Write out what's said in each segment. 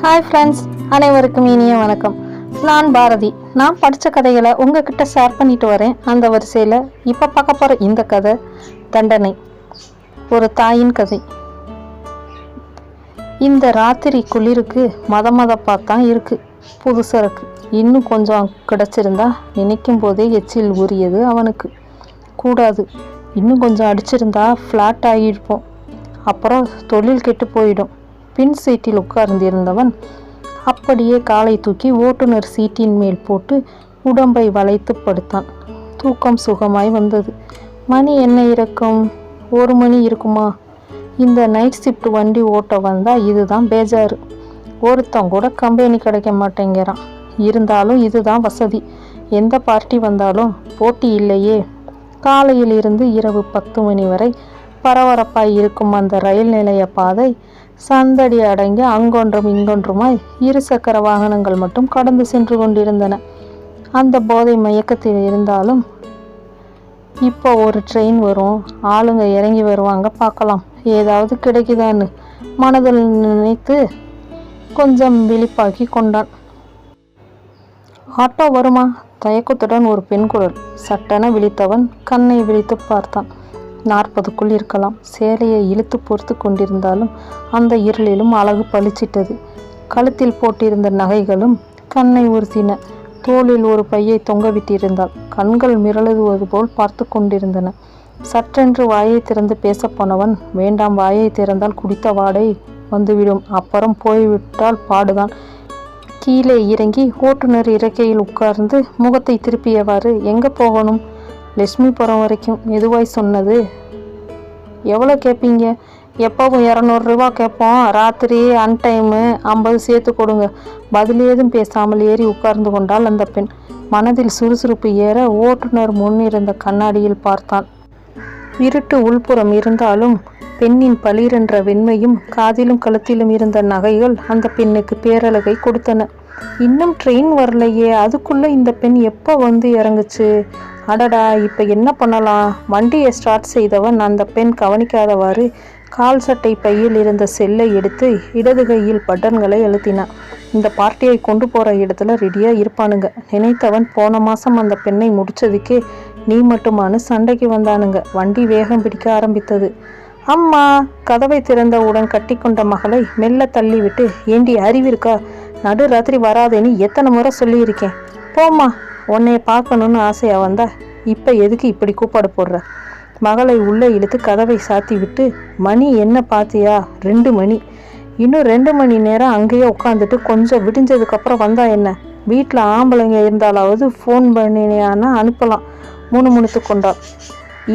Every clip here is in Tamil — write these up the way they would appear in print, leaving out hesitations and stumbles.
ஹாய் ஃப்ரெண்ட்ஸ், அனைவருக்கும் இனிய வணக்கம். நான் பாரதி. நான் படித்த கதைகளை உங்ககிட்ட ஷேர் பண்ணிட்டு வரேன். அந்த வரிசையில் இப்போ பார்க்க போகிற இந்த கதை தண்டனை, ஒரு தாயின் கதை. இந்த ராத்திரி குளிருக்கு மதமதப்பாத்தான் இருக்குது. புது சரக்கு இன்னும் கொஞ்சம் கிடச்சிருந்தா நினைக்கும் போதே எச்சில் ஊறியது அவனுக்கு. கூடாது, இன்னும் கொஞ்சம் அடிச்சிருந்தா ஃப்ளாட் ஆகியிருப்போம். அப்புறம் தொழில் கெட்டு போயிடும். பின் சீட்டில் உட்கார்ந்திருந்தவன் அப்படியே காலை தூக்கி ஓட்டுநர் சீட்டின் மேல் போட்டு உடம்பை வளைத்து படுத்தான். தூக்கம் சுகமாய் வந்தது. மணி என்ன இருக்கும்? 1 மணி இருக்குமா? இந்த நைட் ஷிஃப்ட் வண்டி ஓட்ட வந்தால் இதுதான் பேஜாரு. ஒருத்தன் கூட கம்பெனி கிடைக்க மாட்டேங்கிறான். இருந்தாலும் இதுதான் வசதி. எந்த பார்ட்டி வந்தாலும் போட்டி இல்லையே. காலையில் இருந்து இரவு 10 மணி வரை பரபரப்பாய் இருக்கும் அந்த ரயில் நிலைய பாதை சந்தடி அடங்கி அங்கொன்றும் இங்கொன்றுமாய் 2 சக்கர வாகனங்கள் மட்டும் கடந்து சென்று கொண்டிருந்தன. அந்த போதை மயக்கத்தில் இருந்தாலும் இப்போ ஒரு ட்ரெயின் வரும், ஆளுங்க இறங்கி வருவாங்க, பார்க்கலாம் ஏதாவது கிடைக்குதான்னு மனதில் நினைத்து கொஞ்சம் விழிப்பாக்கி கொண்டான். ஆட்டோ வருமா? தயக்கத்துடன் ஒரு பெண் குரல். சட்டென விழித்தவன் கண்ணை விழித்து பார்த்தான். 40க்குள் இருக்கலாம். சேலையை இழுத்து பொறுத்து கொண்டிருந்தாலும் அந்த இருளிலும் அழகு பளிச்சிட்டது. கழுத்தில் போட்டிருந்த நகைகளும் கண்ணை உறுத்தின. தோளில் ஒரு பையை தொங்கவிட்டிருந்தாள். கண்கள் மிரளுவது போல் பார்த்து கொண்டிருந்தன. சற்றென்று வாயை திறந்து பேசப்போனவன், வேண்டாம், வாயை திறந்தால் குடித்த வாடை வந்துவிடும், அப்புறம் போய்விட்டால் பாடுதான். கீழே இறங்கி ஓட்டுநர் இறக்கையில் உட்கார்ந்து முகத்தை திருப்பியவாறு, எங்கே போகணும்? லட்சுமிபுரம் வரைக்கும். மெதுவாய் சொன்னது. எவ்வளோ கேட்பீங்க? எப்போவும் 200 ரூபா கேட்போம். ராத்திரி அன்டைமு 50 சேர்த்து கொடுங்க. பதில் ஏதும் பேசாமல் ஏறி உட்கார்ந்து கொண்டாள் அந்த பெண். மனதில் சுறுசுறுப்பு ஏற ஓட்டுநர் முன்னிருந்த கண்ணாடியில் பார்த்தான். இருட்டு உள்புறம் இருந்தாலும் பெண்ணின் பளிரென்ற வெண்மையும் காதிலும் கழுத்திலும் இருந்த நகைகள் அந்த பெண்ணுக்கு பேரழகை கொடுத்தன. இன்னும் ட்ரெயின் வரலையே, அதுக்குள்ளே இந்த பெண் எப்போ வந்து இறங்குச்சு? அடடா, இப்போ என்ன பண்ணலாம்? வண்டியை ஸ்டார்ட் செய்தவன் அந்த பெண் கவனிக்காதவாறு கால் சட்டை பையில் இருந்த செல்லை எடுத்து இடது கையில் பட்டன்களை அழுத்தினான். இந்த பார்ட்டியை கொண்டு போகிற இடத்துல ரெடியாக இருப்பானுங்க நினைத்தவன் போன மாதம் அந்த பெண்ணை முடிச்சதுக்கே நீ மட்டுமானு சண்டைக்கு வந்தானுங்க. வண்டி வேகம் பிடிக்க ஆரம்பித்தது. அம்மா! கதவை திறந்தவுடன் கட்டி கொண்ட மகளை மெல்ல தள்ளிவிட்டு, ஏண்டி அறிவிருக்கா? நடு ராத்திரி வராதேன்னு எத்தனை முறை சொல்லியிருக்கேன். போம்மா, உன்னைய பார்க்கணுன்னு ஆசையாக வந்தா இப்போ எதுக்கு இப்படி கூப்பாடு போடுற? மகளை உள்ளே இழுத்து கதவை சாத்தி விட்டு, மணி என்ன பார்த்தியா? 2 மணி. இன்னும் 2 மணி நேரம் அங்கேயே உட்காந்துட்டு கொஞ்சம் விடிஞ்சதுக்கப்புறம் வந்தா என்ன? வீட்டில் ஆம்பளைங்க இருந்தாலாவது ஃபோன் பண்ணியானா அனுப்பலாம். முணுமுணுத்து கொண்டாள்.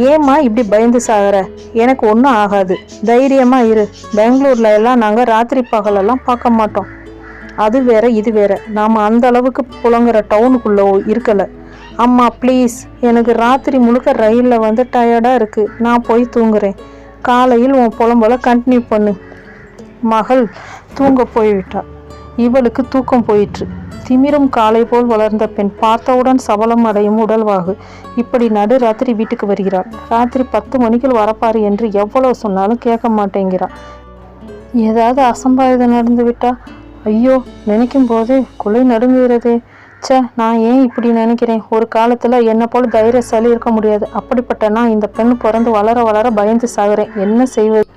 ஏம்மா இப்படி பயந்து சாகிற? எனக்கு ஒன்றும் ஆகாது, தைரியமாக இரு. பெங்களூரில் எல்லாம் நாங்கள் ராத்திரி பகலெல்லாம் பார்க்க மாட்டோம். அது வேற இது வேற. நாம் அந்த அளவுக்கு புலங்குற டவுனுக்குள்ளே இருக்கலை. அம்மா ப்ளீஸ், எனக்கு ராத்திரி முழுக்க ரயிலில் வந்து டயர்டாக இருக்குது. நான் போய் தூங்குறேன். காலையில் உன் புலம்போல கண்டினியூ பண்ணு. மகள் தூங்க போய்விட்டாள். இவளுக்கு தூக்கம் போயிற்று. திமிரும் காலை போல் வளர்ந்த பெண் பார்த்தவுடன் சபலம் அடையும் உடல்வாகு. இப்படி நடு ராத்திரி வீட்டுக்கு வருகிறாள். ராத்திரி 10 மணிக்குள் வரப்பாரு என்று எவ்வளோ சொன்னாலும் கேட்க மாட்டேங்கிறாள். ஏதாவது அசம்பாவிதம் நடந்து விட்டா? ஐயோ, நினைக்கும் போதே குலை நடுங்குகிறதே. நான் ஏன் இப்படி நினைக்கிறேன்? ஒரு காலத்தில் என்னை போல் தைரியசாலி இருக்க முடியாது. அப்படிப்பட்ட நான் இந்த பெண் பிறந்து வளர வளர பயந்து சாகிறேன். என்ன செய்வது?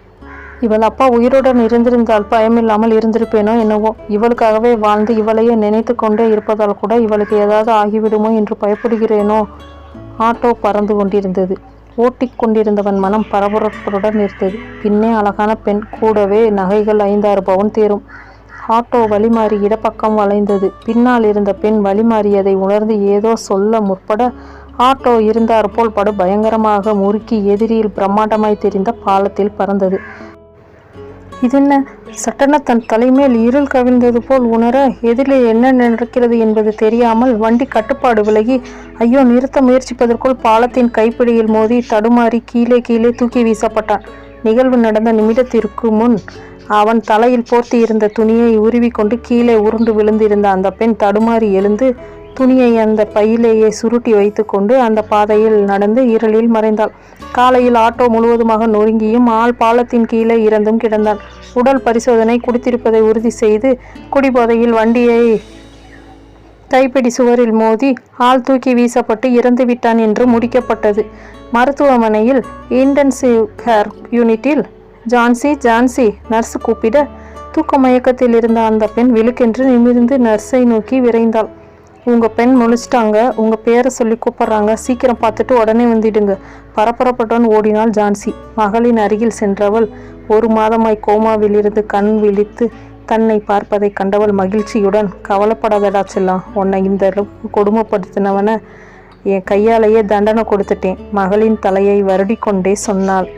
இவள் அப்பா உயிருடன் இருந்திருந்தால் பயமில்லாமல் இருந்திருப்பேனோ என்னவோ. இவளுக்காகவே வாழ்ந்து இவளையே நினைத்து கொண்டே இருப்பதால் கூட இவளுக்கு ஏதாவது ஆகிவிடுமோ என்று பயப்படுகிறேனோ. ஆட்டோ பறந்து கொண்டிருந்தது. ஓட்டிக் கொண்டிருந்தவன் மனம் பரபரப்புடன் இருந்தது. பின்னே அழகான பெண், கூடவே நகைகள் 5-6 பவுன் தேரும். ஆட்டோ வழிமாறி இடப்பக்கம் வளைந்தது. பின்னால் இருந்த பெண் வழிமாறியதை உணர்ந்து ஏதோ சொல்ல முற்பட ஆட்டோ இருந்தார் போல் படு பயங்கரமாக முறுக்கி எதிரியில் பிரம்மாண்டமாய் தெரிந்த பாலத்தில் பறந்தது. இதென்ன? சட்டென தன் தலைமேல் இருள் கவிழ்ந்தது போல் உணர எதிரில் என்ன நடக்கிறது என்பது தெரியாமல் வண்டி கட்டுப்பாடு விலகி ஐயோ நிறுத்த முயற்சிப்பதற்குள் பாலத்தின் கைப்பிடியில் மோதி தடுமாறி கீழே தூக்கி வீசப்பட்டான். நிகழ்வு நடந்த நிமிடத்திற்கு முன் அவன் தலையில் போர்த்தி இருந்த துணியை உருவி கொண்டு கீழே உருண்டு விழுந்திருந்த அந்த பெண் தடுமாறி எழுந்து துணியை அந்த பையிலேயே சுருட்டி வைத்துக்கொண்டு அந்த பாதையில் நடந்து இருளில் மறைந்தாள். காலையில் ஆட்டோ முழுவதுமாக நொறுங்கியும் ஆள் பாலத்தின் கீழே இறந்தும் கிடந்தான். உடல் பரிசோதனை குடித்திருப்பதை உறுதி செய்து குடிபோதையில் வண்டியை கைப்பிடி சுவரில் மோதி ஆள் தூக்கி வீசப்பட்டு இறந்து விட்டான் என்று முடிக்கப்பட்டது. மருத்துவமனையில் இன்டென்சிவ் கேர் யூனிட்டில் ஜான்சி ஜான்சி நர்ஸ் கூப்பிட தூக்க மயக்கத்தில் இருந்த அந்த பெண் விழுக்கென்று நிமிர்ந்து நர்ஸை நோக்கி விரைந்தாள். உங்கள் பெண் முழிச்சிட்டாங்க, உங்கள் பேரை சொல்லி கூப்பிட்றாங்க, சீக்கிரம் பார்த்துட்டு உடனே வந்துடுங்க. பரபரப்பட்டுடன் ஓடினாள் ஜான்சி. மகளின் அருகில் சென்றவள் 1 மாதமாய் கோமாவில் இருந்து கண் விழித்து தன்னை பார்ப்பதை கண்டவள் மகிழ்ச்சியுடன், கவலைப்படாதடா செல்லாம், உன்னை இந்த அளவுக்கு கொடுமைப்படுத்தினவனை என் கையாலேயே தண்டனை கொடுத்துட்டேன், மகளின் தலையை வருடி கொண்டே சொன்னாள்.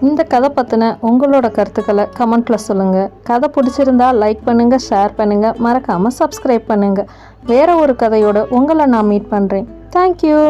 இந்த கதை பற்றின உங்களோட கருத்துக்களை கமெண்ட்டில் சொல்லுங்கள். கதை பிடிச்சிருந்தா லைக் பண்ணுங்கள், ஷேர் பண்ணுங்கள், மறக்காமல் சப்ஸ்கிரைப் பண்ணுங்கள். வேறு ஒரு கதையோடு உங்களை நான் மீட் பண்ணுறேன். தேங்க்யூ.